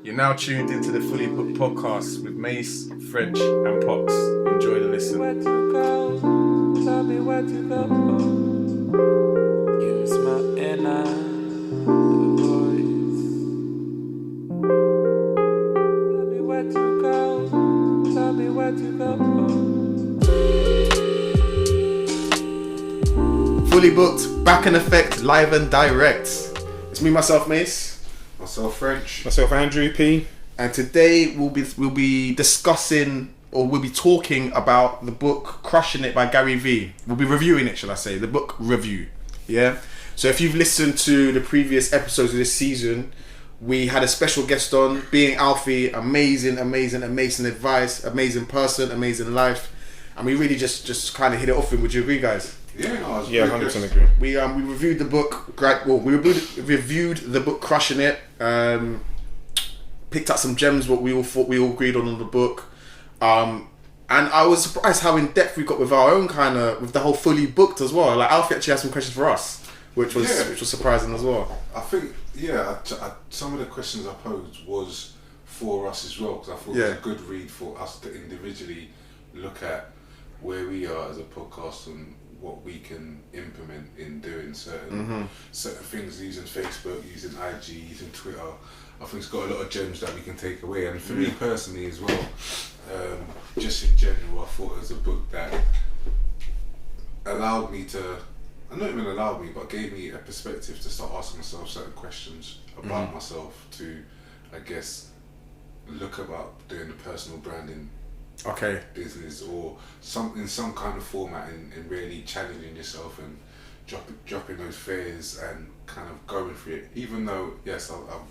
You're now tuned into the Fully Booked podcast with Mace, French, and Pox. Enjoy the listen. Where to go? Tell me where to go. Use my inner voice. Tell me where to go. Tell me where to go. Fully Booked, back in effect, live and direct. It's me, myself, Mace. Myself, French. Myself, Andrew P. And today we'll be discussing, or we'll be talking about the book Crushing It by Gary V. We'll be reviewing it, shall I say, the book review. Yeah. So if you've listened to the previous episodes of this season, we had a special guest on, being Alfie, amazing advice, amazing person, amazing life, and we really just kind of hit it off. Would you agree, guys? Yeah, no, I was 100% agree. We reviewed the book. We reviewed the book Crushing It. Picked up some gems. What we all agreed on the book. And I was surprised how in depth we got with our own with the whole Fully Booked as well. Like Alfie actually had some questions for us, which was surprising as well. I think some of the questions I posed was for us as well, because I thought it was a good read for us to individually look at where we are as a podcast and what we can implement in doing certain things, using Facebook, using IG, using Twitter. I think it's got a lot of gems that we can take away, and for me personally as well, just in general, I thought it was a book that allowed me to, not even allowed me, but gave me a perspective to start asking myself certain questions about myself, to, I guess, look about doing the personal branding business or in some kind of format, and really challenging yourself and dropping those fears and kind of going for it. Even though, yes, I've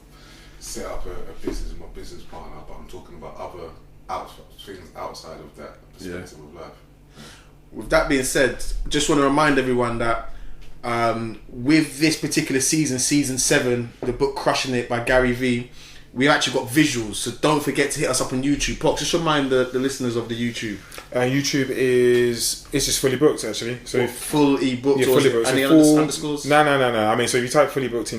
set up a business with my business partner, but I'm talking about other things outside of that perspective of life. With that being said, just want to remind everyone that with this particular season 7, the book Crushing It by Gary V, we actually got visuals, so don't forget to hit us up on YouTube. Pox, just remind the listeners of the YouTube. YouTube it's just Fully Booked actually. So Fully Booked. Yeah, Fully Booked. Any So underscores? No. I mean, so if you type Fully Booked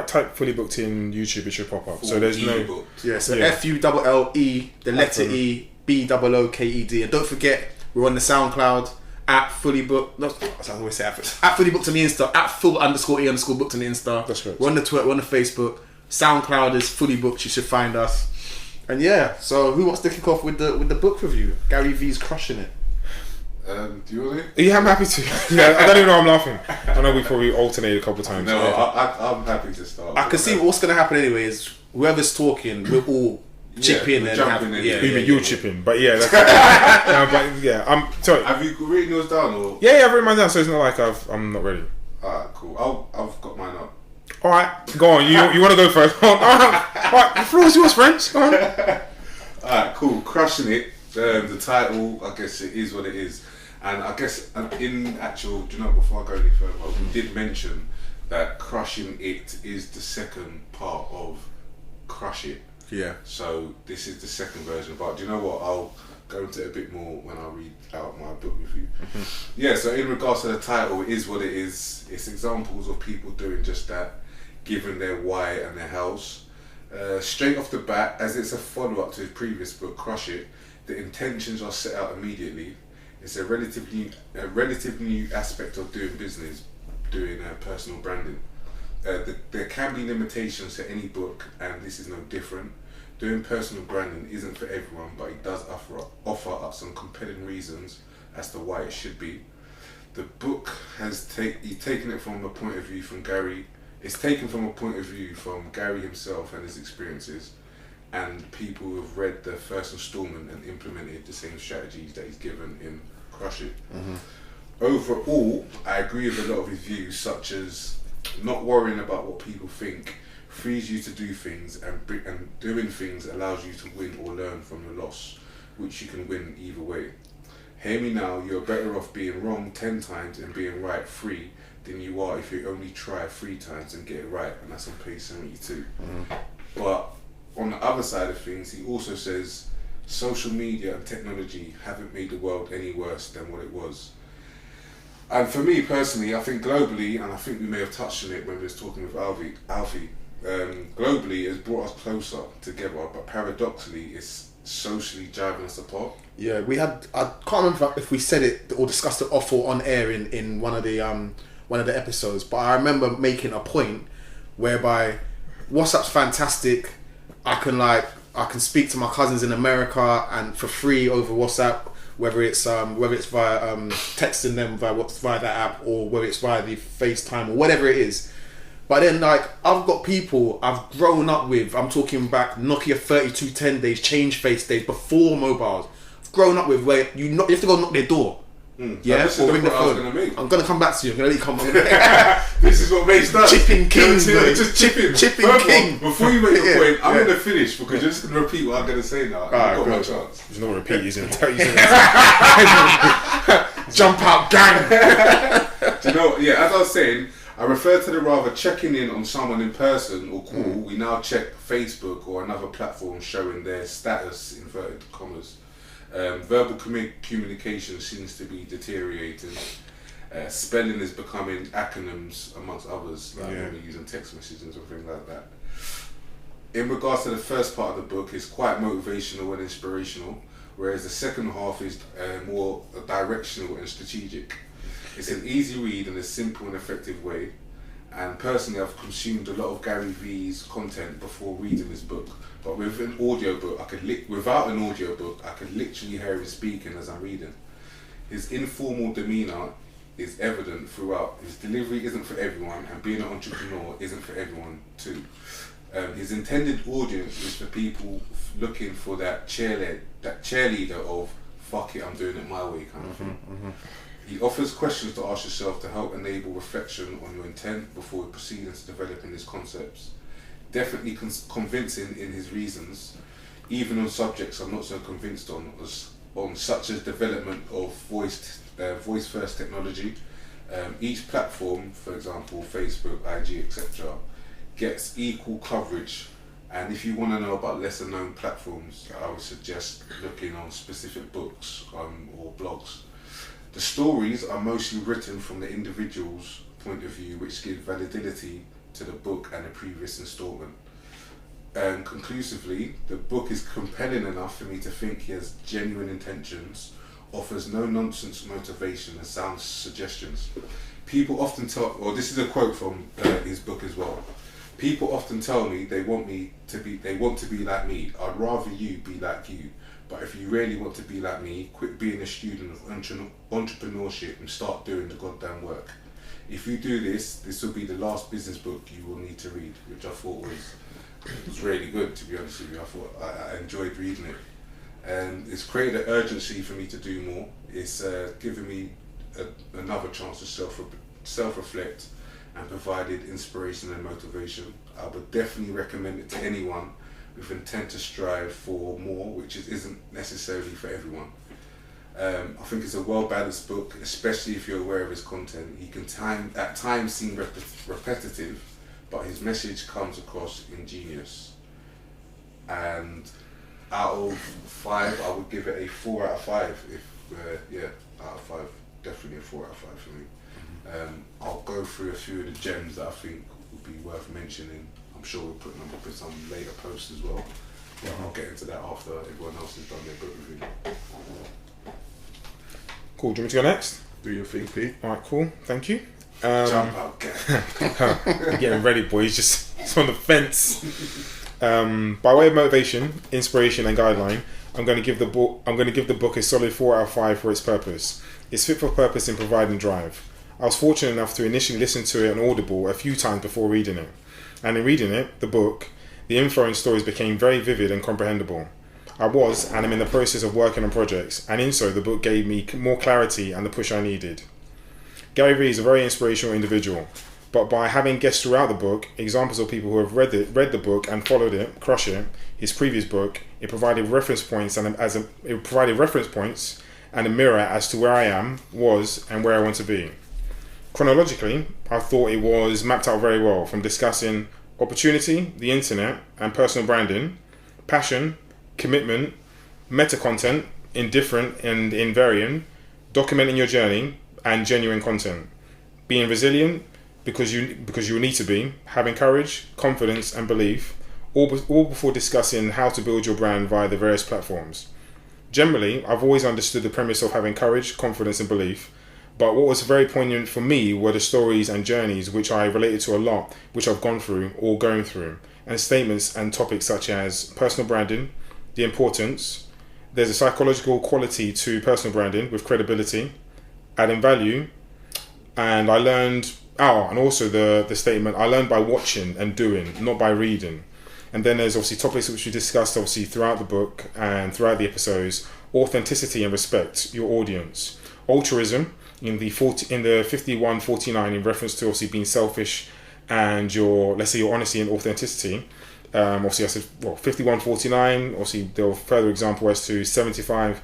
type Fully Booked in YouTube, it should pop up. So there's no. Booked. Yeah. So FULLE, the letter E, BOOKED, and don't forget we're on the SoundCloud at Fully Booked. No, I always say at Fully Booked on the Insta, at @full_E_booked on the Insta. That's correct. We're on the Twitter, we're on the Facebook. SoundCloud is Fully Booked. You should find us. And yeah, so who wants to kick off with the book review? Gary V's Crushing It. Do you want to? Yeah, I'm happy to. Yeah, I don't even know I'm laughing. I know we probably alternated a couple of times. No, I'm happy to start. I can see what's going to happen anyway is whoever's talking, we'll all chip in and jump in. You'll chip in, but yeah, that's no, but yeah, I'm sorry. Have you written yours down or? Yeah, I've written mine down, so it's not like I'm not ready. Alright, cool. I've got mine up. All right, go on. You want to go first? All right, the floor is yours, French. Go on. Alright, cool. Crushing It. The title, I guess it is what it is. And I guess in actual, do you know, before I go any further, we did mention that Crushing It is the second part of Crush It. Yeah. So this is the second version, but do you know what? I'll go into it a bit more when I read out my book review. Yeah, so in regards to the title, it is what it is. It's examples of people doing just that, given their why and their hows. Straight off the bat, as it's a follow-up to his previous book, Crush It, the intentions are set out immediately. It's a relatively new aspect of doing business, doing personal branding. There can be limitations to any book, and this is no different. Doing personal branding isn't for everyone, but it does offer up some compelling reasons as to why it should be. The book has taken it from a point of view from Gary. It's taken from a point of view from Gary himself and his experiences, and people who have read the first installment and implemented the same strategies that he's given in Crush It. Overall, I agree with a lot of his views, such as not worrying about what people think frees you to do things, and doing things allows you to win or learn from your loss, which you can win either way. Hear me now, you're better off being wrong 10 times and being right 3 than you are if you only try 3 times and get it right, and that's on page 72. But on the other side of things, he also says social media and technology haven't made the world any worse than what it was. And for me personally, I think globally, and I think we may have touched on it when we was talking with Alfie, globally, has brought us closer together, but paradoxically, it's socially driving us apart. Yeah, I can't remember if we said it or discussed it off or on air in one of the episodes, but I remember making a point whereby WhatsApp's fantastic. I can speak to my cousins in America and for free over WhatsApp, whether it's via texting them via that app, or whether it's via the FaceTime or whatever it is. But then, like, I've got people I've grown up with. I'm talking back Nokia 3210 days, change face days, before mobiles. I've grown up with where you have to go knock their door. Yeah, this is or the ring the point I was phone. gonna make. I'm gonna come back to you. I'm gonna let you come. This is what Mace does. Chipping kings, You know, mate. just chipping. Chipping Furthermore, king. Before you make your Yeah, point, I'm yeah. gonna finish because you're just gonna repeat what I'm gonna say now. I've got my chance. There's no repeat. He's gonna tell you. Jump out, gang. Do you know? Yeah, as I was saying, I refer to the rather checking in on someone in person or call. We now check Facebook or another platform showing their status, inverted commas. Verbal communication seems to be deteriorating. Spelling is becoming acronyms amongst others, like when we're using text messages or things like that. In regards to the first part of the book, it's quite motivational and inspirational, whereas the second half is more directional and strategic. It's an easy read in a simple and effective way, and personally I've consumed a lot of Gary V's content before reading this book, but with an audiobook, without an audiobook, I could literally hear him speaking as I'm reading. His informal demeanour is evident throughout. His delivery isn't for everyone, and being an entrepreneur isn't for everyone too. His intended audience is for people looking for that cheerleader of fuck it, I'm doing it my way kind of thing. He offers questions to ask yourself to help enable reflection on your intent before proceeding to developing his concepts. Definitely convincing in his reasons, even on subjects I'm not so convinced on such as development of voice first technology. Each platform, for example Facebook, IG, etc., gets equal coverage, and if you want to know about lesser known platforms, I would suggest looking on specific books or blogs. The stories are mostly written from the individual's point of view, which give validity to the book and the previous instalment. Conclusively, the book is compelling enough for me to think he has genuine intentions, offers no nonsense motivation and sound suggestions. People often this is a quote from his book as well. People often tell me they want to be like me. I'd rather you be like you. But if you really want to be like me, quit being a student of entrepreneurship and start doing the goddamn work. If you do this will be the last business book you will need to read, which I thought was really good, to be honest with you. I thought I enjoyed reading it. And it's created an urgency for me to do more. It's given me another chance to self-reflect and provided inspiration and motivation. I would definitely recommend it to anyone with intent to strive for more, which isn't necessarily for everyone. I think it's a well-balanced book, especially if you're aware of his content. He can at times seem repetitive, but his message comes across ingenious. And out of 5, I would give it a 4 out of 5. Out of 5, definitely a 4 out of 5 for me. I'll go through a few of the gems that I think would be worth mentioning. I'm sure we'll put them up in some later posts as well. But I'll get into that after everyone else has done their book review. Cool. Do you want me to go next? Do your thing, Pete. All right. Cool. Thank you. Jump out, gang. You're getting ready, boys. It's on the fence. By way of motivation, inspiration, and guideline, I'm going to give the book a solid 4 out of 5 for its purpose. It's fit for purpose in providing drive. I was fortunate enough to initially listen to it on Audible a few times before reading it. And in reading it, the book, the info and stories became very vivid and comprehensible. I was, and I'm in the process of working on projects, and in so the book gave me more clarity and the push I needed. Gary Vee is a very inspirational individual, but by having guests throughout the book, examples of people who have read the book and followed it, Crush It, his previous book, it provided reference points and a mirror as to where I am, was, and where I want to be. Chronologically, I thought it was mapped out very well, from discussing opportunity, the internet, and personal branding, passion, commitment, meta content, indifferent and invariant, documenting your journey, and genuine content, being resilient, because you will need to be having courage, confidence, and belief, all before discussing how to build your brand via the various platforms. Generally, I've always understood the premise of having courage, confidence, and belief, but what was very poignant for me were the stories and journeys which I related to a lot, which I've gone through or going through, and statements and topics such as personal branding, the importance, there's a psychological quality to personal branding with credibility, adding value, and I learned, and also the statement, I learned by watching and doing, not by reading. And then there's obviously topics which we discussed obviously throughout the book and throughout the episodes, authenticity and respect your audience, altruism in the 5149 in reference to obviously being selfish and your honesty and authenticity. Obviously I said 5149, obviously there were further example as to 75,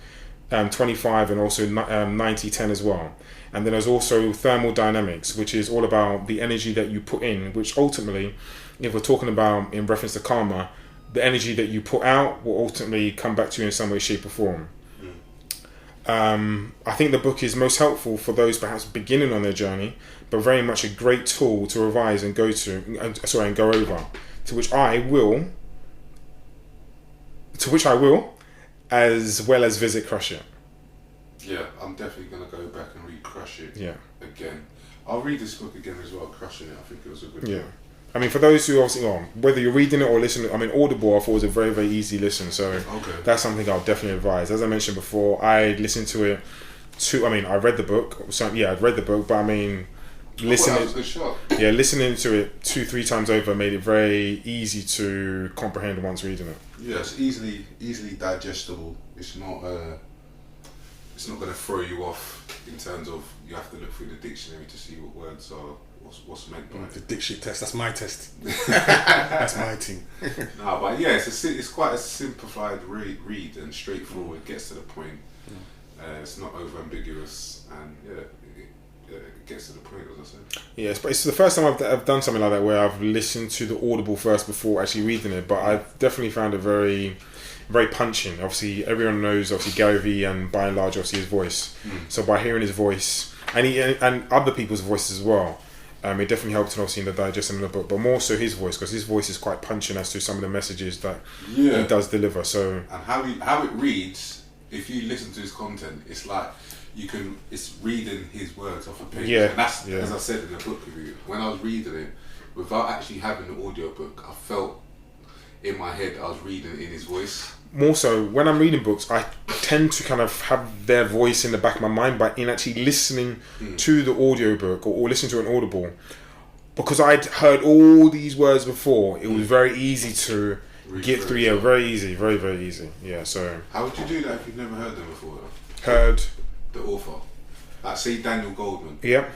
25 and also 90-10 as well. And then there's also thermodynamics, which is all about the energy that you put in, which ultimately, if we're talking about in reference to karma, the energy that you put out will ultimately come back to you in some way, shape or form. I think the book is most helpful for those perhaps beginning on their journey, but very much a great tool to revise and go over, to which I will, as well as visit Crush It. Yeah, I'm definitely going to go back and read Crush It again. I'll read this book again as well, Crushing It. I think it was a good book. I mean, for those who obviously, whether you're reading it or listening, I mean, Audible I thought was a very, very easy listen, so that's something I'll definitely advise. As I mentioned before, I listened to it I read the book, I'd read the book, but I mean, listening to it 2-3 times over made it very easy to comprehend once reading it. Yeah, it's easily digestible. It's not going to throw you off in terms of you have to look through the dictionary to see what words are, what's meant by it. The dictionary test, that's my test. That's my team. No, but yeah, it's quite a simplified read and straightforward. Gets to the point. It's not over ambiguous, and it gets to the point, as I said. Yeah, it's the first time I've done something like that where I've listened to the Audible first before actually reading it, but I've definitely found it very, very punching. Obviously, everyone knows Gary Vee and by and large obviously his voice. So by hearing his voice and other people's voices as well, it definitely helped obviously in the digestion of the book, but more so his voice, because his voice is quite punching as to some of the messages that he does deliver. So and how it reads, if you listen to his content, it's like it's reading his words off a page. And that's as I said in the book review, when I was reading it without actually having the audio book, I felt in my head I was reading in his voice. More so, when I'm reading books, I tend to kind of have their voice in the back of my mind, but in actually listening to the audiobook or listening to an Audible, because I'd heard all these words before, it was very easy to get through. Yeah, very easy, very, very easy. Yeah, so. How would you do that if you've never heard them before? Heard the author, like say Daniel Goldman. Yep.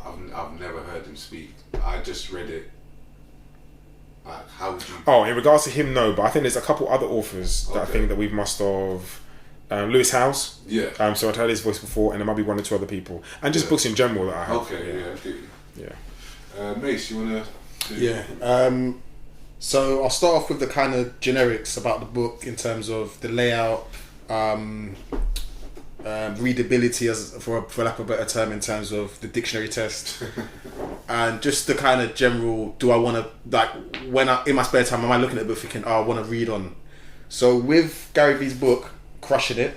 I've never heard him speak. I just read it. Like, how would you? Oh, in regards to him, no. But I think there's a couple other authors that I think that we must have. Lewis Howes. Yeah. So I'd heard his voice before, and there might be 1 or 2 other people, and just books in general that I have. Okay. Yeah. Mace, you wanna? So I'll start off with the kind of generics about the book in terms of the layout, readability, for lack of a better term, in terms of the dictionary test, and just the kind of general. Do I want to, like, when in my spare time, am I looking at the book thinking, I want to read on? So with Gary Vee's book, Crushing It,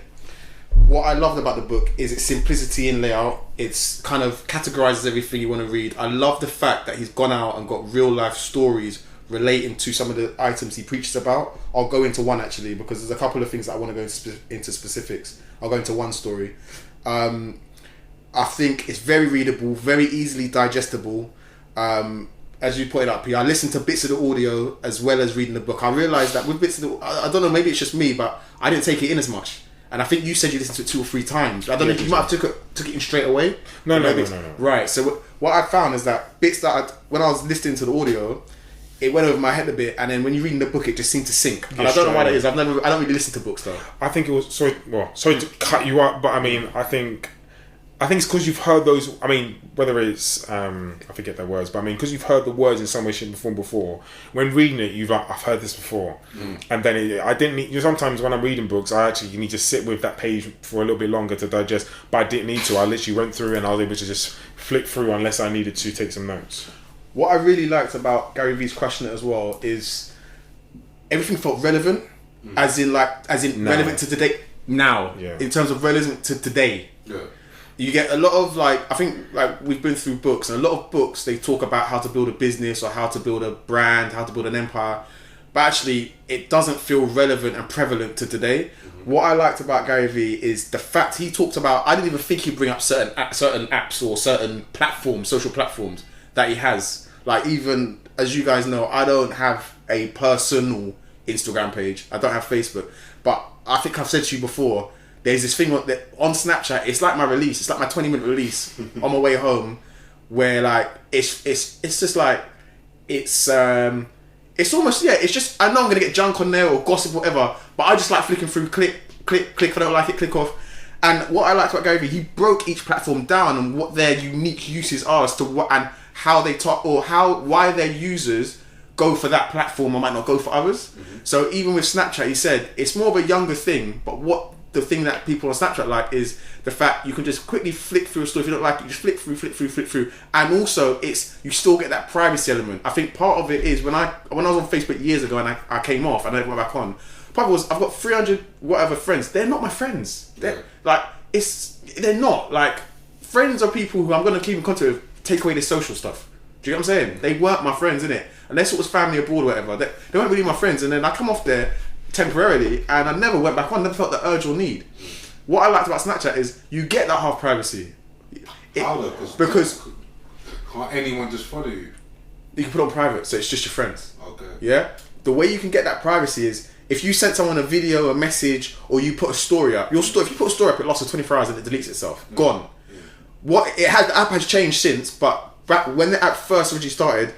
what I loved about the book is its simplicity in layout. It's kind of categorizes everything you want to read. I love the fact that he's gone out and got real life stories relating to some of the items he preaches about. I'll go into one actually, because there's a couple of things that I want to go into specifics. I'll go into one story. I think it's very readable, very easily digestible. As you pointed out, P, I listened to bits of the audio as well as reading the book. I realised that with bits of the, I don't know, maybe it's just me, but I didn't take it in as much. And I think you said you listened to it 2 or 3 times. I don't know if you might have took it in straight away. No. Right. So what I found is that bits that when I was listening to the audio, it went over my head a bit, and then when you're reading the book, it just seemed to sink. And I don't know why that is. I don't really listen to books though. I think it was sorry to cut you up, but I mean, I think it's because you've heard those. I mean, whether it's I forget their words, but I mean, because you've heard the words in some way, shape, or form before. When reading it, I've heard this before, and then I didn't need. Sometimes when I'm reading books, I actually need to sit with that page for a little bit longer to digest. But I didn't need to. I literally went through and I was able to just flick through unless I needed to take some notes. What I really liked about Gary Vee's Crushing It as well is everything felt relevant, as in Now. relevant to today. Now, Yeah. in terms of relevant to today. Yeah. You get a lot of like, I think like we've been through books, and a lot of books they talk about how to build a business or how to build a brand, how to build an empire, but actually it doesn't feel relevant and prevalent to today. What I liked about Gary Vee is the fact he talked about. I didn't even think he'd bring up certain apps or certain platforms, social platforms that he has. Like, even as you guys know, I don't have a personal Instagram page. I don't have Facebook, but I think I've said to you before. There's this thing on Snapchat. It's like my release. It's like my 20-minute release on my way home, where like it's just like it's almost, yeah. It's just, I know I'm gonna get junk on there or gossip or whatever, but I just like flicking through, click. If I don't like it, click off. And what I liked about Gary Vee, he broke each platform down and what their unique uses are as to what and how they talk, or why their users go for that platform or might not go for others. So even with Snapchat, he said it's more of a younger thing, but what the thing that people on Snapchat like is the fact you can just quickly flick through a story. If you don't like it, you just flick through. And also, you still get that privacy element. I think part of it is when I was on Facebook years ago and I came off and I went back on. Part was I've got 300 whatever friends. They're not my friends. They're not like friends are people who I'm going to keep in contact with. Take away the social stuff. Do you get what I'm saying? They weren't my friends, innit? Unless it was family abroad or whatever. They weren't really my friends. And then I come off there temporarily and I never went back on. Never felt the urge or need. What I liked about Snapchat is you get that half privacy. Because can't anyone just follow you? you can put it on private, so it's just your friends. Okay. Yeah? The way you can get that privacy is if you sent someone a video, a message, or you put a story up. If you put a story up, it lasts for 24 hours and it deletes itself. Gone. The app has changed since, but back when the app first originally started,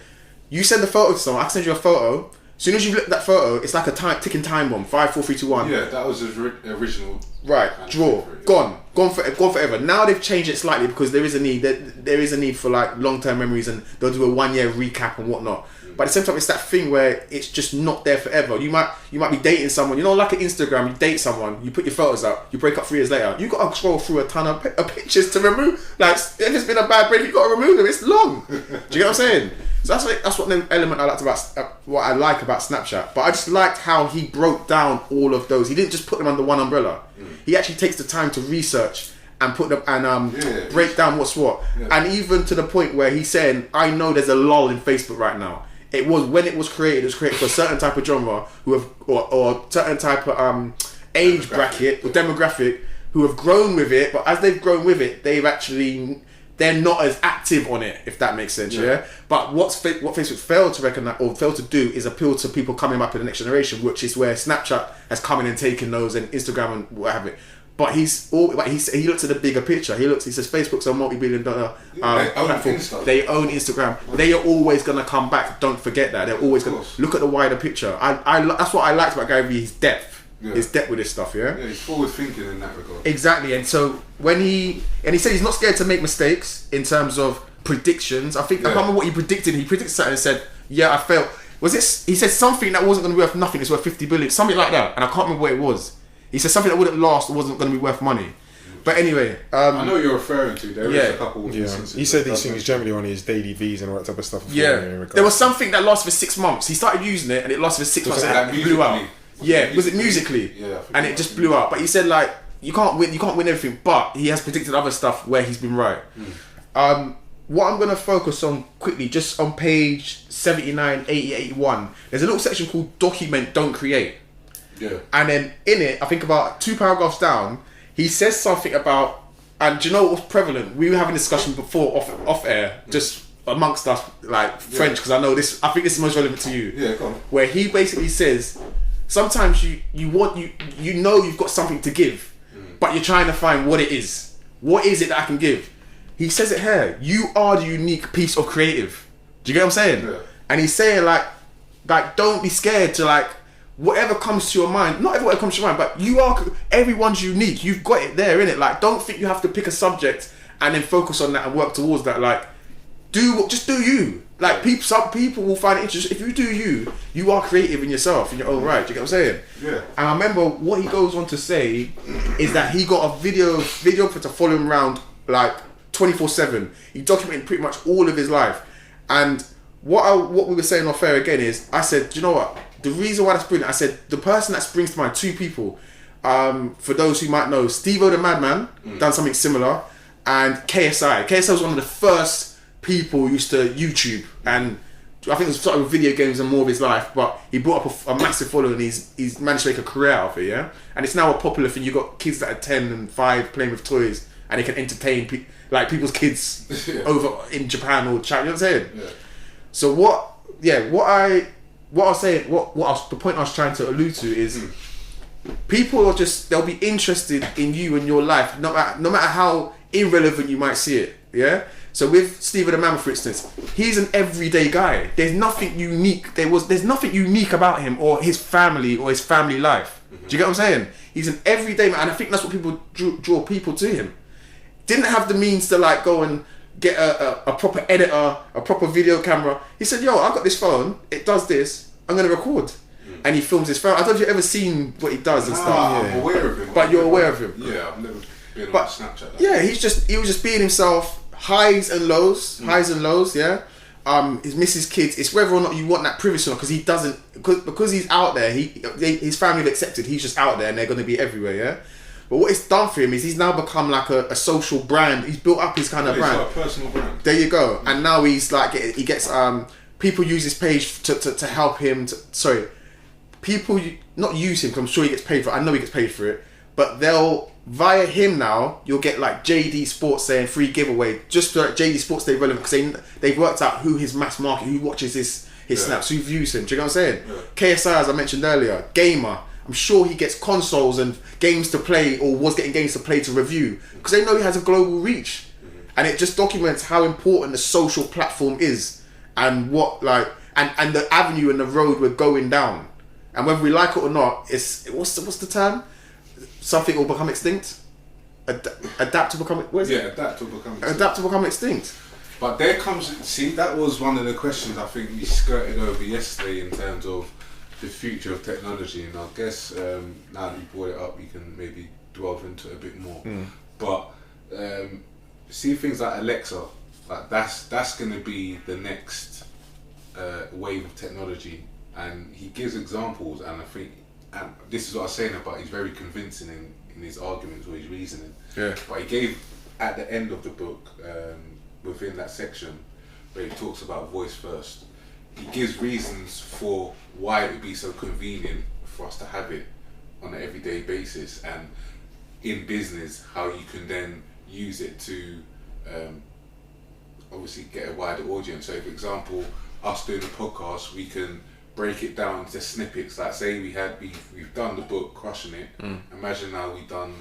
you send a photo to someone, I can send you a photo. As soon as you look at that photo, it's like a ticking time bomb. 5, 4, 3, 2, 1. Yeah, that was his original. Right, draw, gone forever. Now they've changed it slightly because there is a need. There is a need for like long-term memories, and they'll do a 1-year recap and whatnot. But at the same time, it's that thing where it's just not there forever. You might be dating someone, like an Instagram. You date someone, you put your photos up, you break up 3 years later. You got to scroll through a ton of pictures to remove. Like, if it's been a bad break, you got to remove them. It's long. Do you get what I'm saying? So that's what the element I liked about what I like about Snapchat. But I just liked how he broke down all of those. He didn't just put them under one umbrella. He actually takes the time to research and put them and break down what's what. Yeah. And even to the point where he's saying, I know there's a lull in Facebook right now. It was created for a certain type of genre or certain type of age bracket or demographic who have grown with it. But as they've grown with it, they're not as active on it, if that makes sense. Yeah. But what Facebook failed to recognize or failed to do is appeal to people coming up in the next generation, which is where Snapchat has come in and taken those, and Instagram and what have it. But he looks at the bigger picture. He says Facebook's a multi-billion-dollar platform. They own Instagram. They are always going to come back. Don't forget that. They're always going to look at the wider picture. That's what I liked about Gary Vee, his depth. Yeah. His depth with this stuff, yeah? Yeah, he's forward thinking in that regard. Exactly. And so he said he's not scared to make mistakes in terms of predictions. I can't remember what he predicted. He predicted something and said, I failed. He said something that wasn't going to be worth nothing, it's worth 50 billion, something like that. And I can't remember what it was. He said something that wouldn't last or wasn't going to be worth money. But anyway, I know what you're referring to. There is a couple of instances. He said these things generally on his daily V's and all that type of stuff. There was something that lasted for 6 months. He started using it and it lasted for 6 months and it blew out. Yeah, was it Musically? Yeah, and it just blew out. But he said like you can't win everything. But he has predicted other stuff where he's been right. What I'm going to focus on quickly, just on page 79, 80, 81, there's a little section called Document, Don't Create. Yeah. And then in it, I think about 2 paragraphs down, he says something about, and do you know what was prevalent? We were having a discussion before off air, just amongst us, like French, because I think this is most relevant to you. Yeah, go on. Where he basically says, sometimes you've got something to give, but you're trying to find what it is. What is it that I can give? He says it here. You are the unique piece of creative. Do you get what I'm saying? Yeah. And he's saying like don't be scared to like whatever comes to your mind. Not everyone comes to your mind, but everyone's unique. You've got it there, innit? Like don't think you have to pick a subject and then focus on that and work towards that. Like just do you. Like some people will find it interesting. If you do you are creative in yourself in your own right. Do you get what I'm saying? Yeah. And I remember what he goes on to say is that he got a video for to follow him around like 24/7. He documented pretty much all of his life, and what we were saying off air again is, I said, do you know what? The reason why that's brilliant, I said, the person that springs to mind, two people, for those who might know, Steve-O the Madman, done something similar, and KSI. KSI was one of the first people who used to YouTube, and I think it was started with video games and more of his life, but he brought up a massive following, and he's managed to make a career out of it, yeah? And it's now a popular thing. You've got kids that are 10 and 5 playing with toys, and they can entertain people's kids over in Japan or China, you know what I'm saying? Yeah. So the point I was trying to allude to is people are they'll be interested in you and your life, no matter how irrelevant you might see it, yeah? So with Stephen the Man, for instance, he's an everyday guy. There's nothing unique. There's nothing unique about him or his family life. Do you get what I'm saying? He's an everyday man, and I think that's what people draw people to him. Didn't have the means to like go and get a proper editor, a proper video camera. He said, "Yo, I've got this phone. It does this. I'm gonna record." And he films his phone. I don't know if you've ever seen what he does and stuff. I'm aware of him. But you're aware of him. Yeah, I've never been on But Snapchat. yeah, he was just being himself, highs and lows, yeah. His missus, kids. It's whether or not you want that privacy or not, because he doesn't, because he's out there. His family have accepted. He's just out there, and they're going to be everywhere, yeah. But what it's done for him is he's now become like a social brand. He's built up his kind of brand. He's got a personal brand. There you go. And now he's like, he gets people use his page to help him. People not use him because I'm sure he gets paid for it. I know he gets paid for it. But they'll, via him now, you'll get like JD Sports saying free giveaway. Just for JD Sports stay relevant because they've worked out who his mass market, who watches his snaps, who views him. Do you know what I'm saying? Yeah. KSI, as I mentioned earlier, gamer. I'm sure he gets consoles and games to play, or was getting games to play to review, because they know he has a global reach. And it just documents how important the social platform is, and what and the avenue and the road we're going down. And whether we like it or not, it's what's the term? Something will become extinct. Adapt to become adapt to become extinct. But there comes, see, that was one of the questions I think we skirted over yesterday in terms of the future of technology, and I guess now that you brought it up, we can maybe delve into it a bit more. But see things like Alexa, like that's going to be the next wave of technology, and he gives examples, and I think, and this is what I was saying about, he's very convincing in his arguments or his reasoning. Yeah. But he gave at the end of the book, within that section where he talks about voice first, he gives reasons for why it would be so convenient for us to have it on an everyday basis, and in business how you can then use it to obviously get a wider audience. So for example, us doing a podcast, we can break it down into snippets. Like say we've done the book Crushing It. Imagine now we've done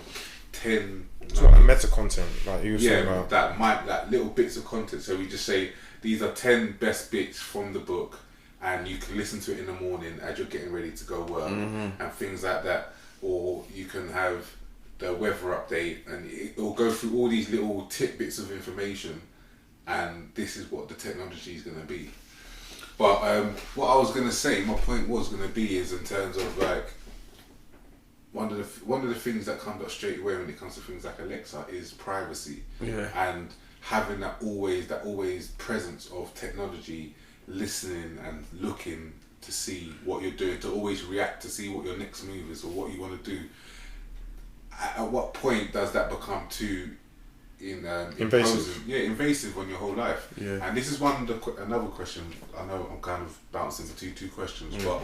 10 like meta content, like you were saying about that little bits of content. So we just say these are 10 best bits from the book, and you can listen to it in the morning as you're getting ready to go work, and things like that. Or you can have the weather update, and it will go through all these little tidbits of information, and this is what the technology is going to be. But what I was going to say, my point was going to be, is in terms of like one of the things that comes up straight away when it comes to things like Alexa is privacy, and having that always presence of technology, listening and looking to see what you're doing, to always react to see what your next move is or what you want to do. At what point does that become too invasive? Invasive on your whole life. Yeah. And this is another question. I know I'm kind of bouncing between two questions, but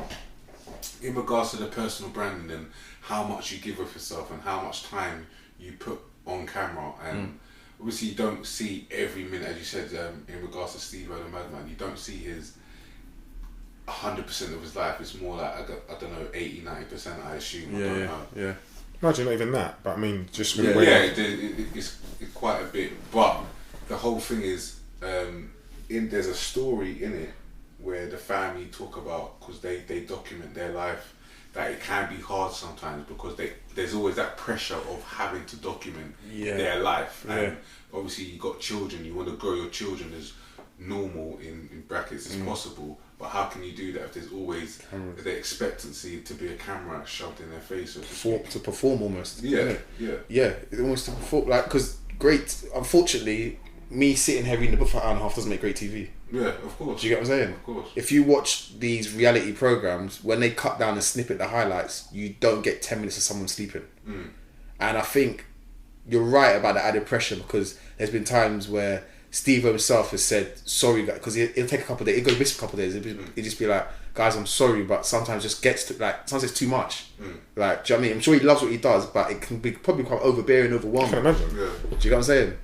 in regards to the personal branding and how much you give of yourself and how much time you put on camera, and obviously you don't see every minute, as you said, in regards to Steve-O the Madman, you don't see his 100% of his life. It's more like, I don't know, 80-90%, I assume. I don't know. Yeah. Imagine not even that, but I mean, just it's quite a bit. But the whole thing is, there's a story in it where the family talk about, because they document their life, that it can be hard sometimes because there's always that pressure of having to document their life. And obviously you got children, you want to grow your children as normal in brackets as possible, but how can you do that if there's always the expectancy to be a camera shoved in their face, to perform almost. Yeah. Almost to perform, like, because unfortunately me sitting here reading the book for an hour and a half doesn't make great TV. Yeah, of course. Do you get what I'm saying? Of course. If you watch these reality programs, when they cut down and snippet the highlights, you don't get 10 minutes of someone sleeping. And I think you're right about the added pressure, because there's been times where Steve himself has said sorry, because it'll take a couple of days. It'll go miss a couple of days. It'll just be like, guys, I'm sorry, but sometimes just gets to, like, sometimes it's too much. Like, do you know what I mean? I'm sure he loves what he does, but it can be probably quite overbearing, overwhelming. I can imagine. Yeah. Do you get what I'm saying?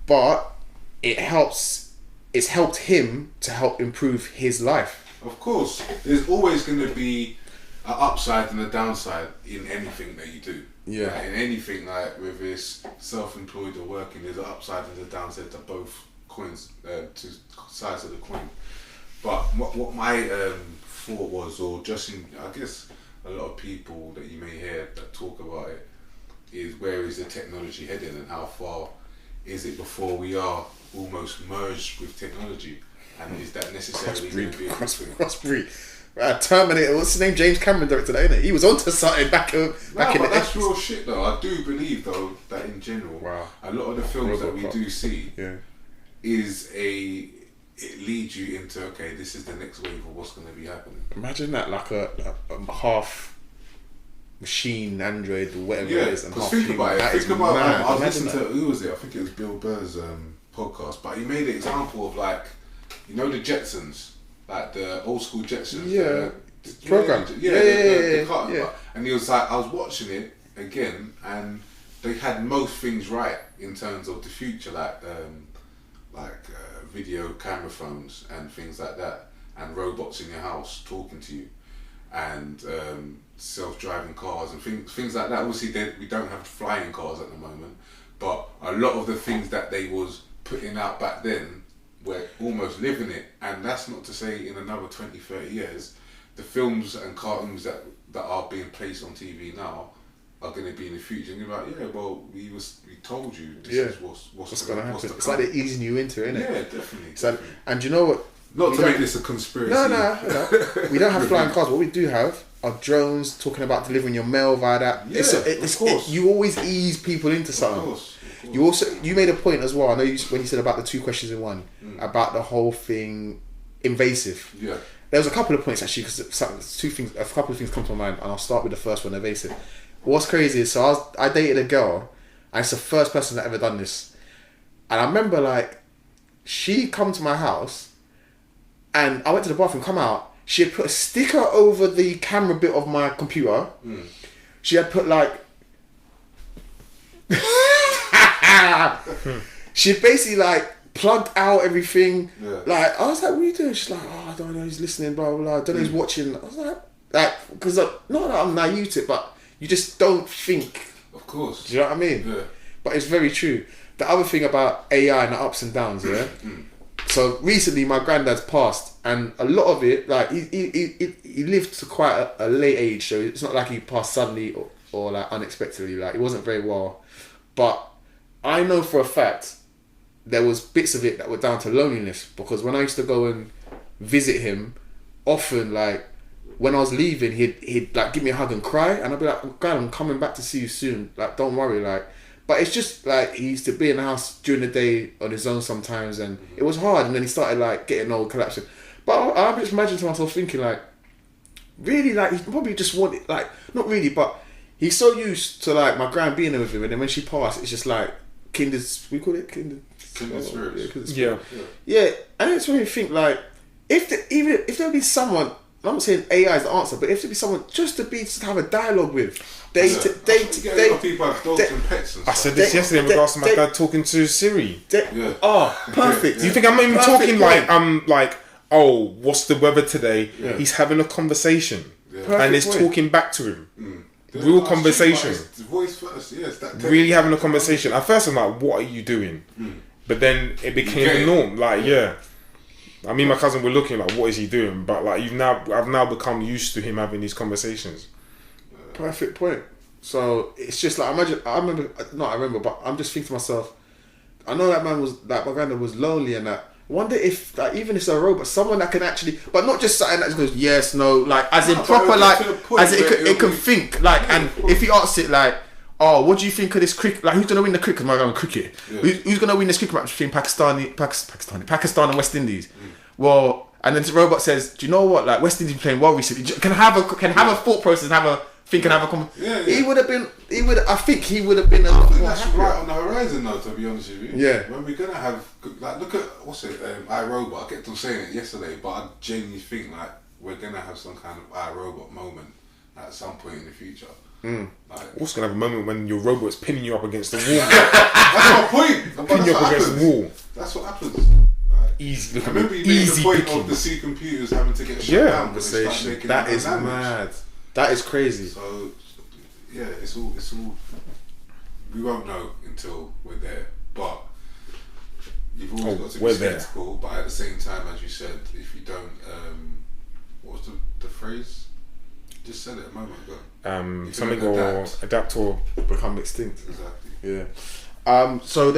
But it helps. It's helped him to help improve his life. Of course, there's always going to be an upside and a downside in anything that you do. Yeah. Like, in anything, like whether it's self-employed or working, there's an upside and a downside to both coins, two sides of the coin. But what my thought was, or just in, I guess a lot of people that you may hear that talk about it, is where is the technology heading and how far is it before we are almost merged with technology, and is that necessarily going to be a good thing? Crossbreed. Terminator, what's his name? James Cameron directed that, innit? He was onto something back in the That's 80s. real shit though. I do believe though that in general, a lot of the films that we do see is it leads you into, okay, this is the next wave of what's going to be happening. Imagine that, like a half machine android or whatever it is, and because half think human. about it. That is Think about mad. I was Imagine listening that. to, who was it? I think it was Bill Burr's podcast, but he made an example of, like, you know, the Jetsons, like the old school Jetsons. Yeah. The Program. The car. Yeah. And he was like, I was watching it again, and they had most things right in terms of the future, like video camera phones and things like that, and robots in your house talking to you, and self-driving cars and things like that. Obviously, we don't have flying cars at the moment, but a lot of the things that they was putting out back then, we're almost living it. And that's not to say in another 20, 30 years, the films and cartoons that are being placed on TV now are going to be in the future, and you're like, yeah, well, we told you this is what's going to happen. what's to It's like they're easing you into it, innit? Yeah, definitely. So, and do you know what? Not to make this a conspiracy. No. We don't have flying cars. What we do have are drones talking about delivering your mail via that. Yeah, of course. You always ease people into something. Of course. You made a point as well. I know when you said about the 2 questions in one, about the whole thing invasive. Yeah. There was a couple of points actually, because a couple of things come to mind, and I'll start with the first one, evasive. What's crazy is, so I dated a girl, and it's the first person that ever done this, and I remember, like, she come to my house, and I went to the bathroom, come out, she had put a sticker over the camera bit of my computer. She had put, like, she had basically, like, plugged out everything. Like, I was like, what are you doing? She's like, oh, I don't know, he's listening, blah, blah, blah. I don't know, he's watching. I was like, because not that I'm naive to it, but you just don't think. Of course. Do you know what I mean? Yeah. But it's very true. The other thing about AI and the ups and downs, yeah? So recently my granddad's passed, and a lot of it, like, he lived to quite a late age, so it's not like he passed suddenly or like unexpectedly. Like, he wasn't very well. But I know for a fact there was bits of it that were down to loneliness, because when I used to go and visit him, often, like, when I was leaving, he'd like give me a hug and cry, and I'd be like, God, I'm coming back to see you soon, like, don't worry, like. But it's just like, he used to be in the house during the day on his own sometimes, and it was hard, and then he started, like, getting old, collapsing. But I just imagine to myself thinking, like, really, like, he probably just wanted, like, not really, but he's so used to, like, my gran being there with him, and then when she passed, it's just like kindred spirits. Yeah. Yeah, and it's when you think, like, if there would be someone, I'm not saying AI is the answer, but if there be someone just to have a dialogue with, people have dogs and pets and I stuff. said this yesterday in regards to my dad talking to Siri. Oh, perfect. Do you think I'm not even Perfect talking point. like, oh, what's the weather today? Yeah. He's having a conversation, Perfect and it's point. talking back to him. Real conversation. It's voice first, yes. Really having a conversation. At first, I'm like, what are you doing? But then it became the norm. Like, yeah. I mean, my cousin were looking like, what is he doing? But like, I've now become used to him having these conversations. Perfect point. So it's just like, I remember, but I'm just thinking to myself, I know that man was, like, my granddad was lonely and that. I wonder if, like, even if it's a robot, someone that can actually, but not just something that just goes yes, no, like, as in proper, like, as in it can think, like, and if he asks it, like, oh, what do you think of this cricket? Like, who's going to win the cricket? I'm going cricket. Yeah. Who's going to win this cricket match between Pakistan and West Indies? Well, and then the robot says, do you know what? Like, West Indies playing well recently. Can have a thought process and have a think and have a Yeah. I think he would have been a I lot think more that's happier. right on the horizon though, to be honest with you. Yeah. When we're gonna have, like, look at, what's it, iRobot. I kept on saying it yesterday, but I genuinely think, like, we're gonna have some kind of iRobot moment at some point in the future. Like, Also gonna have a moment when your robot's pinning you up against the wall. that's my point. But Pinning that's you up what against the happens. wall. That's what happens. Like, Easy. I Look at remember me. you made the Easy point picking. of the C computers having to get shut Yeah. down. when they start Conversation. making That that is damage. mad. That is crazy. So, yeah, it's all. We won't know until we're there, but you've always got to be we're there. skeptical. But at the same time, as you said, if you don't, what was the phrase? Just said it a moment ago. If you Something don't or adapt or Become extinct. Exactly. Yeah. So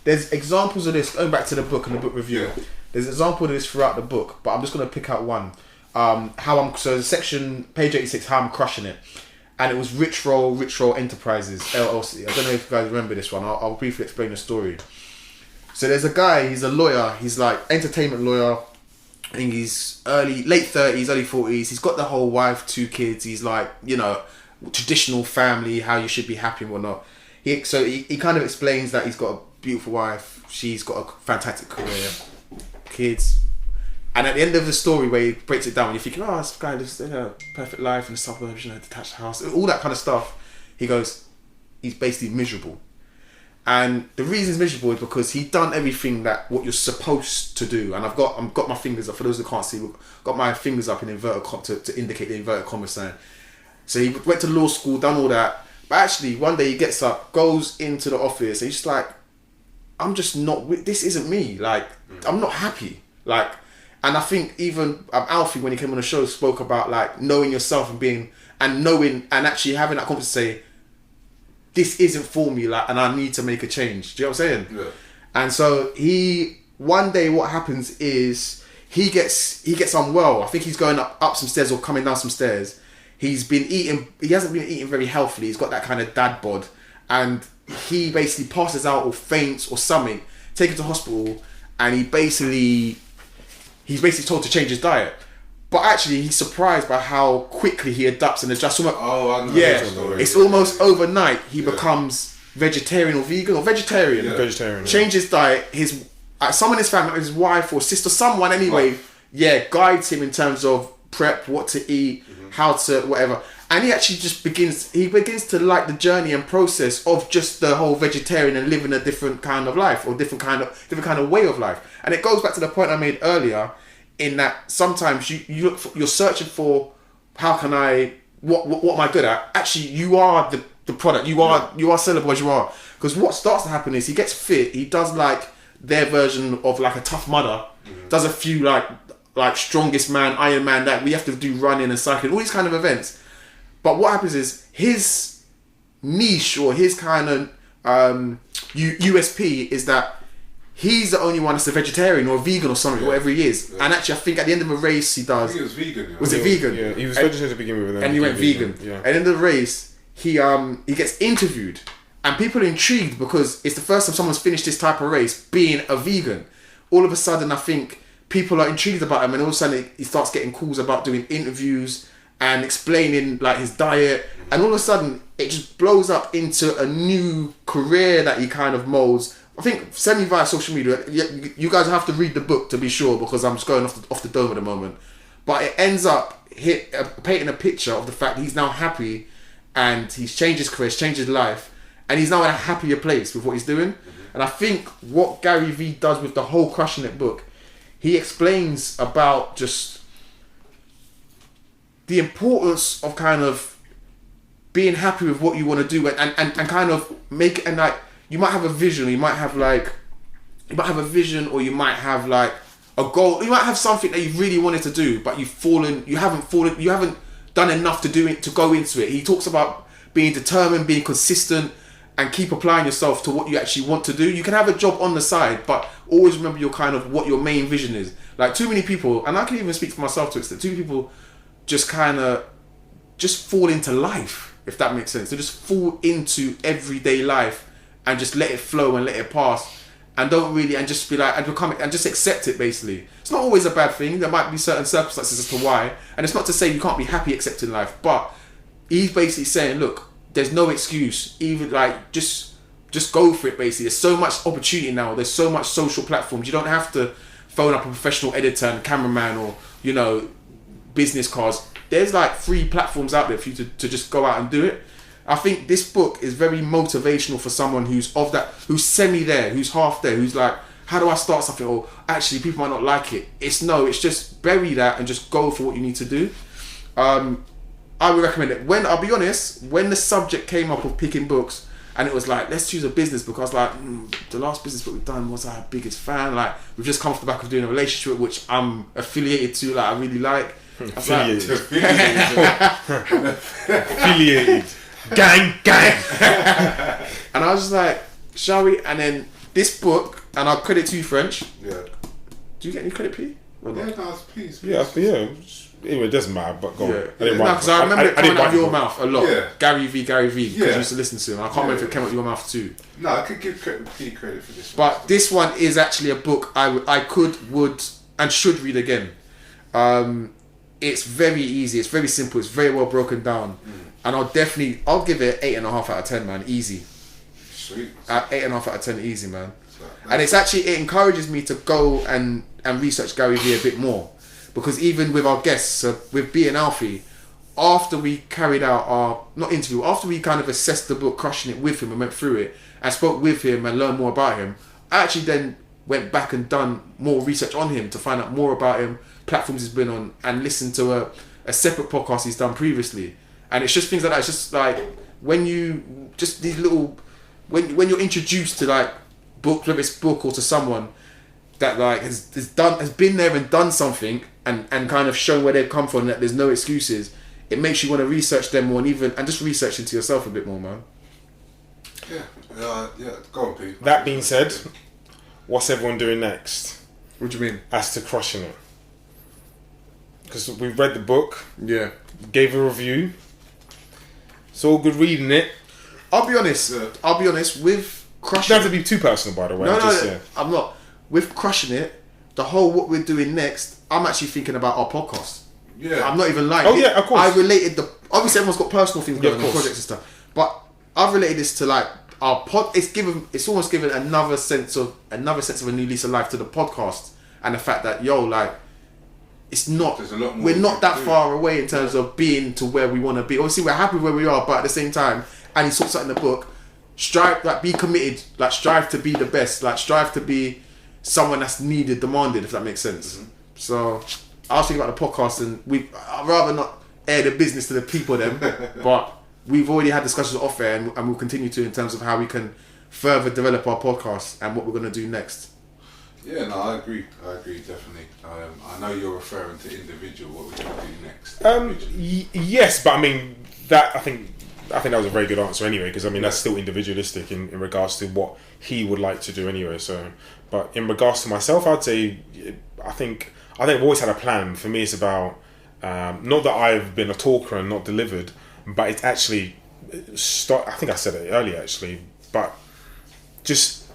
there's examples of this going back to the book and the book review. Yeah. There's an example of this throughout the book, but I'm just going to pick out one. So the section page 86, how I'm crushing it, and it was Rich Roll Enterprises LLC. I don't know if you guys remember this one. I'll briefly explain the story. So there's a guy. He's a lawyer. He's like entertainment lawyer. I think he's late 30s, early 40s. He's got the whole wife, 2 kids. He's like, traditional family, how you should be happy and whatnot. He kind of explains that he's got a beautiful wife. She's got a fantastic career, kids. And at the end of the story, where he breaks it down, you're thinking, oh, this guy lives a perfect life in the suburbs, detached house, all that kind of stuff. He goes, he's basically miserable. And the reason he's miserable is because he's done everything what you're supposed to do. And I've got my fingers up, for those who can't see, I've got my fingers up in inverted to indicate the inverted commas sign. So he went to law school, done all that. But actually, one day he gets up, goes into the office, and he's just like, I'm just not, this isn't me. Like, I'm not happy. Like, and I think even Alfie, when he came on the show, spoke about like knowing yourself and actually having that confidence to say, this isn't for me, like, and I need to make a change. Do you know what I'm saying? Yeah. And so one day what happens is he gets unwell. I think he's going up some stairs or coming down some stairs. He hasn't been eating very healthily. He's got that kind of dad bod, and he basically passes out or faints or something. Taken to hospital, and he's basically told to change his diet. But actually, he's surprised by how quickly he adapts and adjusts. Oh, I know. Yeah, that story. it's almost overnight. He becomes vegetarian or vegan or vegetarian. Yeah. vegetarian. Change his diet. Someone in his family, his wife or sister, someone anyway, guides him in terms of prep, what to eat, how to whatever. And he actually just begins to like the journey and process of just the whole vegetarian and living a different kind of life or different kind of way of life. And it goes back to the point I made earlier, in that sometimes you're searching for how can I what am I good at? Actually, you are the product. You are sellable as you are. Because what starts to happen is he gets fit. He does like their version of like a Tough Mudder. Does a few like Strongest Man, Iron Man, that we have to do running and cycling, all these kind of events. But what happens is his niche or his kind of USP is that he's the only one that's a vegetarian or a vegan or something, whatever he is. Yeah. And actually, I think at the end of a race, he does. I think it was vegan. Was it vegan? Yeah, he was vegetarian to begin with, and he went vegan. Yeah. At the end of the race, he gets interviewed, and people are intrigued because it's the first time someone's finished this type of race being a vegan. All of a sudden, I think people are intrigued about him, and all of a sudden, he starts getting calls about doing interviews and explaining like his diet, and all of a sudden, it just blows up into a new career that he kind of molds. I think send me via social media. You guys have to read the book to be sure, because I'm just going off the dome at the moment. But it ends up painting a picture of the fact he's now happy, and he's changed his career, he's changed his life, and he's now in a happier place with what he's doing. And I think what Gary Vee does with the whole Crushing It book, he explains about just the importance of kind of being happy with what you want to do and kind of make, and like, you might have a vision, or you might have a vision, or you might have like a goal, you might have something that you really wanted to do, but you haven't done enough to go into it. He talks about being determined, being consistent, and keep applying yourself to what you actually want to do. You can have a job on the side, but always remember what your main vision is. Like, too many people, and I can even speak for myself to extent, too many people just fall into life. if that makes sense. To just fall into everyday life and just let it flow and let it pass, and don't really, and just be like, and become and just accept it. Basically, it's not always a bad thing. There might be certain circumstances as to why, and it's not to say you can't be happy accepting life, but he's basically saying, look, there's no excuse. Even like just go for it. Basically, there's so much opportunity now. There's so much social platforms. You don't have to phone up a professional editor and cameraman or business cards. There's like free platforms out there for you to just go out and do it. I think this book is very motivational for someone who's who's semi there, who's half there, who's like, how do I start something? Or actually, people might not like it. It's just bury that and just go for what you need to do. I would recommend it. I'll be honest, when the subject came up of picking books, and it was like, let's choose a business book, I was like, the last business book we've done was our biggest fan. Like, we've just come off the back of doing a relationship which I'm affiliated to, like I really like. Affiliated. Affiliated. Gang. And I was just like, shall we? And then this book, and I'll credit to you, French. Yeah. Do you get any credit, P? Yeah, no, please. Yeah. Anyway, it doesn't matter, but go on. Yeah. Because I remember it coming out of your mouth a lot. Yeah. Gary V, because you Yeah. used to listen to him. I can't remember if it came out of your mouth too. No, I could give P credit for this. But this one is actually a book I could, would, and should read again. It's very easy. It's very simple. It's very well broken down. And I'll give it 8.5 out of 10, man. Easy. Sweet. 8.5 out of 10, easy, man. And it encourages me to go and research Gary Vee a bit more, because even with our guests, with B and Alfie, after we carried out our after we kind of assessed the book, Crushing It, with him and went through it and spoke with him and learned more about him, I actually then went back and done more research on him to find out more about him, platforms he's been on, and listened to a separate podcast he's done previously. And it's just things like that. It's just like when you just these little when you're introduced to like book, whether it's book or to someone that like has been there and done something and kind of shown where they've come from, that there's no excuses, it makes you want to research them more and just research into yourself a bit more, man. Yeah, go on, Pete. That being said, what's everyone doing next? What do you mean? As to Crushing It? Because we've read the book, Yeah. gave a review. It's all good reading it. I'll be honest with Crushing Don't have to be too personal, by the way. I'm not. With Crushing It, the whole what we're doing next, I'm actually thinking about our podcast. Yeah. I'm not even lying. Oh, yeah, of course. I related obviously everyone's got personal things going of on, course. projects and stuff. But I've related this to like our pod. It's almost given another sense of a new lease of life to the podcast, and the fact that it's not. There's a lot more we're not that do. far away in terms of being to where we want to be. Obviously, we're happy where we are, but at the same time, and he talks about in the book, strive, like be committed, like strive to be the best, like strive to be someone that's needed, demanded, if that makes sense. Mm-hmm. So I was thinking about the podcast, and I'd rather not air the business to the people then, but we've already had discussions off air, and we'll continue to in terms of how we can further develop our podcast and what we're going to do next. Yeah, no, I agree, definitely. I know you're referring to individual, what we're going to do next. Yes, but I mean, I think that was a very good answer anyway, because I mean, that's still individualistic in regards to what he would like to do anyway. So, but in regards to myself, I'd say, I think I've always had a plan. For me, it's about, not that I've been a talker and not delivered, but it's actually, I think I said it earlier actually, but just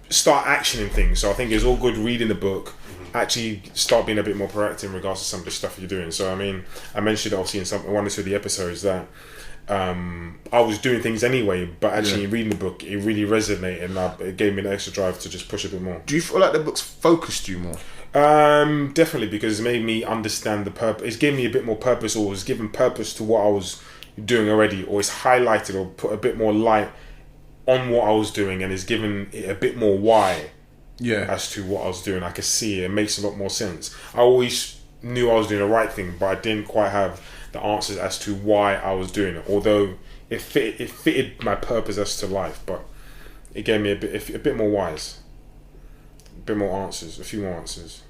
start actioning things. So I think it's all good reading the book, actually start being a bit more proactive in regards to some of the stuff you're doing. So I mean, I mentioned obviously in one or two of the episodes that I was doing things anyway, but actually reading the book, it really resonated, and it gave me an extra drive to just push a bit more. Do you feel like the book's focused you more? Definitely, because it's made me understand the purpose. It's given me a bit more purpose, or it's given purpose to what I was doing already, or it's highlighted or put a bit more light on what I was doing, and it's given it a bit more why as to what I was doing. I could see it makes a lot more sense. I always knew I was doing the right thing, but I didn't quite have the answers as to why I was doing it, although it fitted my purpose as to life, but it gave me a bit more wise, a bit more answers, a few more answers.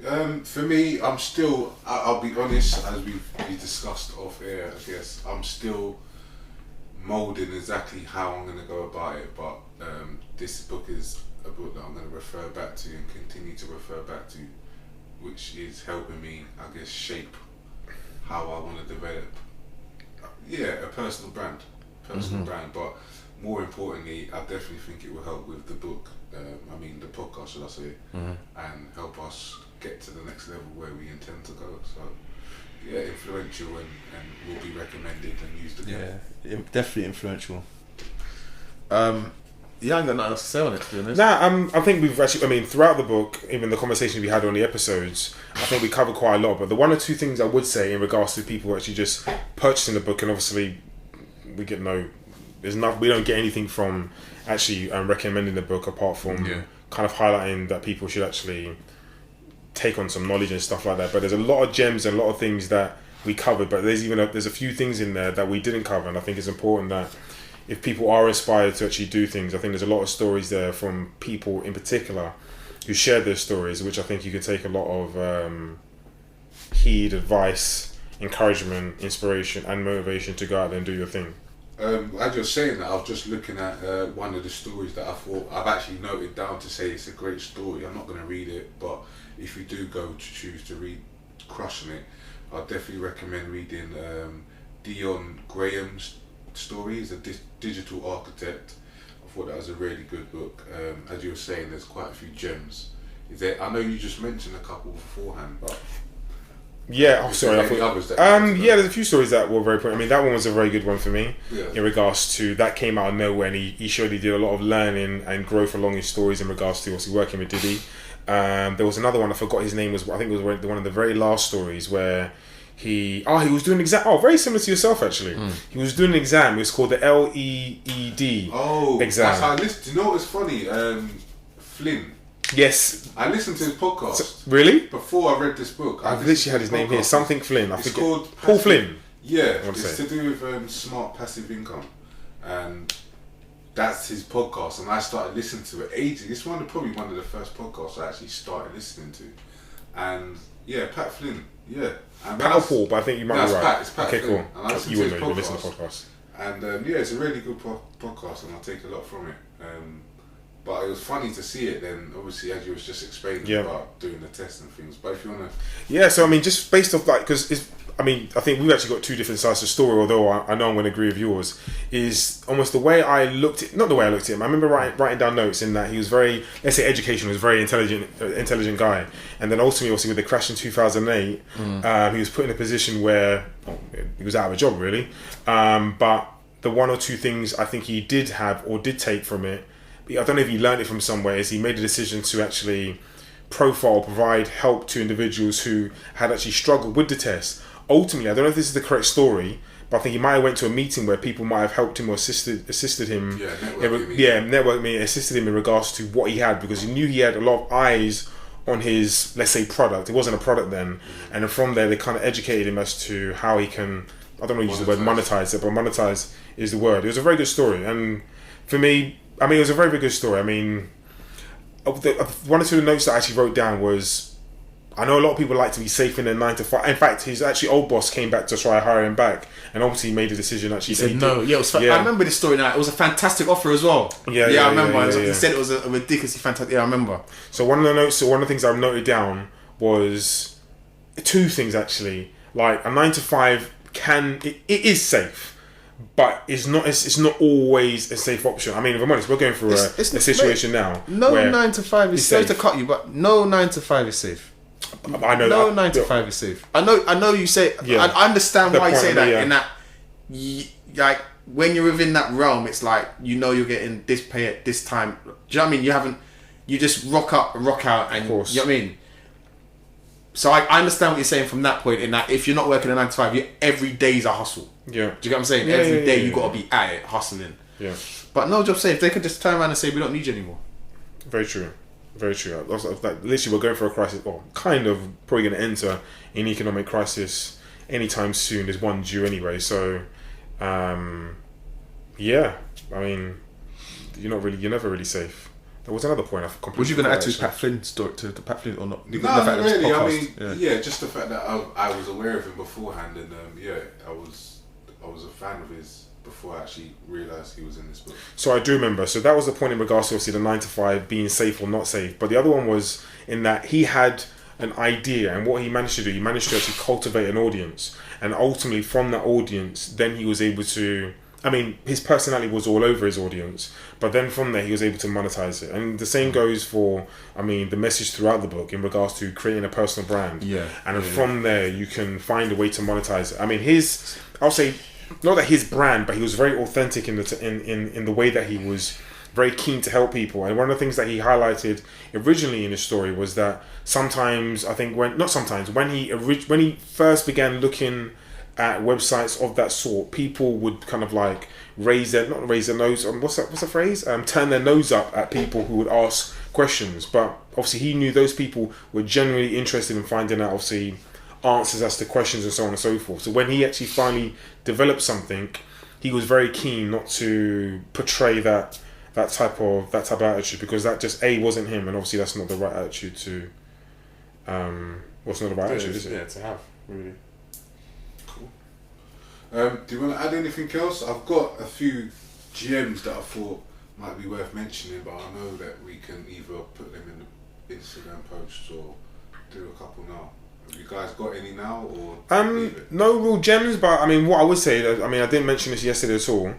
For me, I'm still, I'll be honest, as we discussed off air, I guess, I'm still moulding exactly how I'm going to go about it, but this book is a book that I'm going to refer back to and continue to refer back to, which is helping me, I guess, shape how I want to develop personal brand, brand. But more importantly, I definitely think it will help with the book. The podcast, should I say, and help us get to the next level where we intend to go. So, yeah, influential and will be recommended and used again. Yeah, definitely influential. Yeah, I ain't got nothing else to say on it, to be honest. I think we've actually, throughout the book, even the conversation we had on the episodes, I think we covered quite a lot. But the one or two things I would say in regards to people actually just purchasing the book, and obviously we get we don't get anything from actually recommending the book apart from kind of highlighting that people should actually take on some knowledge and stuff like that. But there's a lot of gems and a lot of things that we covered, but there's a few things in there that we didn't cover, and I think it's important that if people are inspired to actually do things, I think there's a lot of stories there from people in particular who share their stories, which I think you can take a lot of heed, advice, encouragement, inspiration and motivation to go out there and do your thing. As you're saying that, I was just looking at one of the stories that I thought I've actually noted down to say it's a great story. I'm not going to read it, but if you do go to choose to read Crushing It, I'd definitely recommend reading Dion Graham's story. He's a digital architect. I thought that was a really good book. As you were saying, there's quite a few gems. I know you just mentioned a couple beforehand, but yeah, sorry. Others there's a few stories that were very important. That one was a very good one for me. Yeah. In regards to that came out of nowhere, and he surely did a lot of learning and growth along his stories in regards to obviously working with Diddy. There was another one, I forgot his name, I think it was one of the very last stories where he was doing an exam. Very similar to yourself actually. He was doing an exam. It was called the LEED exam. That's how I listened. Do you know what's funny? Flynn. Yes. I listened to his podcast. Really? Before I read this book. I've literally had his name here. Something Flynn. It's called Paul Flynn. Yeah, it's to do with smart passive income, and that's his podcast. And I started listening to it ages. It's probably one of the first podcasts I actually started listening to, and yeah, Pat Flynn. Yeah, and Pat or Paul, but I think you might be right. It's Pat okay, Flynn. cool. And I listen you to would his know. You listen podcast. to podcasts. And it's a really good podcast, and I take a lot from it. But it was funny to see it then, obviously, as you was just explaining about doing the test and things. But if you want to... Yeah, so just based off that, because I think we've actually got two different sides to the story, although I know I'm going to agree with yours, is almost the way I looked at... Not the way I looked at him. I remember writing down notes in that he was very, let's say educational, he was a very intelligent guy. And then ultimately, also with the crash in 2008, he was put in a position where he was out of a job, really. But the one or two things I think he did have or did take from it, I don't know if he learned it from somewhere, is he made a decision to actually provide help to individuals who had actually struggled with the test. Ultimately, I don't know if this is the correct story, but I think he might have went to a meeting where people might have helped him or assisted him. Network meeting, assisted him in regards to what he had, because he knew he had a lot of eyes on his, let's say, product. It wasn't a product then. And then from there, they kind of educated him as to how he can, I don't want to use the word monetize it, but monetize is the word. It was a very good story. And for me, it was a very, very good story. One or two of the notes that I actually wrote down was, I know a lot of people like to be safe in their 9 to 5. In fact, his actually old boss came back to try to hire him back, and obviously he made a decision. Actually, he said no. Yeah, it was. I remember this story now. It was a fantastic offer as well. Yeah, I remember. He said it was a ridiculously fantastic. Yeah, I remember. So one of the things I've noted down was two things actually. Like a 9 to 5 it is safe. But it's not always a safe option. If I'm honest, we're going through a situation now. No 9 to 5 is safe. Sorry to cut you, but no 9 to 5 is safe. I know no 9 to 5 is safe. I know you say. Yeah. I understand why you say that. In that, like when you're within that realm, it's like you're getting this pay at this time. Do you know what I mean? You just rock up and rock out, and you know what I mean. So I understand what you're saying from that point. In that, if you're not working a 9 to 5, every day's a hustle. Yeah. Do you get what I'm saying? Every day you got to be at it, hustling. Yeah. But no job safe. They could just turn around and say, we don't need you anymore. Very true. Very true. Like, literally, we're going for a crisis. Well, kind of probably going to enter an economic crisis anytime soon. There's one due anyway. So, you're never really safe. There was another point. Was you going to add to Pat Flynn's story, to Pat Flynn or not? No, not really. Just the fact that I was aware of him beforehand, and I was a fan of his before I actually realised he was in this book. So I do remember. So that was the point in regards to obviously the 9 to 5 being safe or not safe. But the other one was in that he had an idea, and what he managed to do, he managed to actually cultivate an audience, and ultimately from that audience, then he was able to. I mean, his personality was all over his audience, but then from there he was able to monetize it. And the same goes for, I mean, the message throughout the book in regards to creating a personal brand. Yeah. And from there you can find a way to monetize it. I mean, I'll say, not that his brand, but he was very authentic in the way that he was very keen to help people. And one of the things that he highlighted originally in his story was that sometimes, I think when he first began looking at websites of that sort, people would kind of like not raise their nose, what's the phrase? Turn their nose up at people who would ask questions. But obviously he knew those people were genuinely interested in finding out, obviously, answers as to questions and so on and so forth. So when he actually finally developed something, he was very keen not to portray that type of attitude, because that just wasn't him, and obviously that's not the right attitude to what's not the right attitude, is it? Yeah, to have, really. Do you want to add anything else? I've got a few gems that I thought might be worth mentioning, but I know that we can either put them in the Instagram posts or do a couple now. Have you guys got any now, or leave it? No real gems, but I mean, what I would say, I mean, I didn't mention this yesterday at all.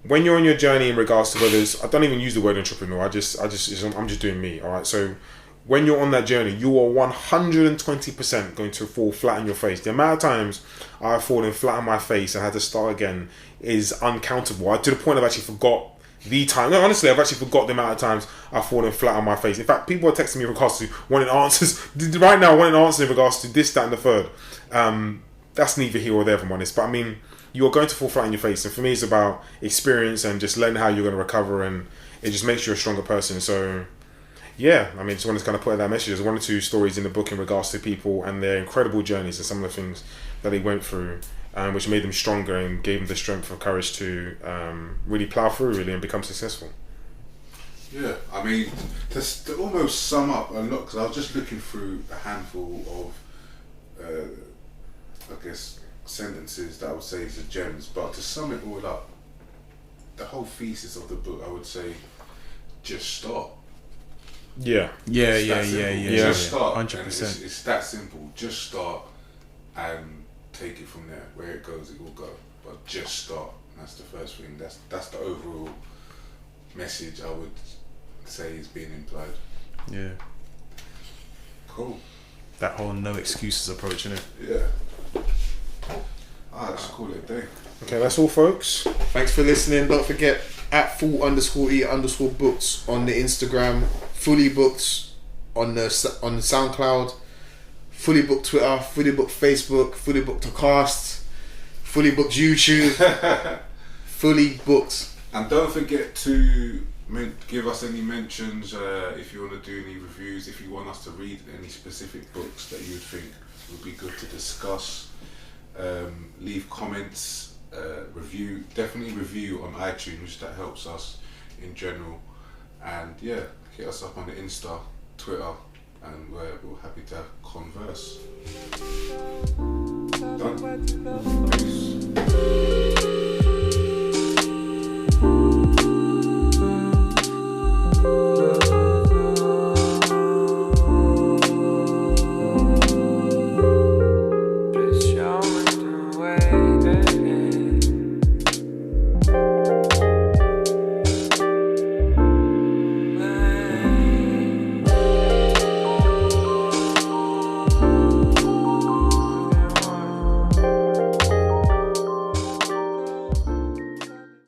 When you're on your journey in regards to whether I don't even use the word entrepreneur. I'm just doing me. All right, so. When you're on that journey, you are 120% going to fall flat on your face. The amount of times I've fallen flat on my face and had to start again is uncountable. To the point I've actually forgot the time. No, honestly, I've actually forgot the amount of times I've fallen flat on my face. In fact, people are texting me in regards to wanting answers. Right now, wanting answers in regards to this, that, and the third. That's neither here or there, if I'm honest. But I mean, you are going to fall flat on your face. And for me, it's about experience and just learning how you're going to recover. And it just makes you a stronger person. So... yeah, I mean, just wanted to kind of put out that message. There's one or two stories in the book in regards to people and their incredible journeys and some of the things that they went through, which made them stronger and gave them the strength and courage to really plough through, really, and become successful. Yeah, I mean, to almost sum up a lot, because I was just looking through a handful of, I guess, sentences that I would say is the gems, but to sum it all up, the whole thesis of the book, I would say, just start. Yeah. Just start. 100%. It's that simple. Just start and take it from there. Where it goes, it will go. But just start. That's the first thing. That's the overall message I would say is being implied. Yeah. Cool. That whole no excuses approach, innit? Yeah. Let's call it a day. Okay, that's all, folks. Thanks for listening. Don't forget @full_e_books on the Instagram, fully booked on the SoundCloud, fully booked Twitter, fully booked Facebook, fully booked Cast, fully booked YouTube, fully booked. And don't forget to give us any mentions if you want to do any reviews, if you want us to read any specific books that you would think would be good to discuss. Leave comments. Definitely review on iTunes, that helps us in general, and yeah, hit us up on the Insta, Twitter, and we're happy to converse. Done.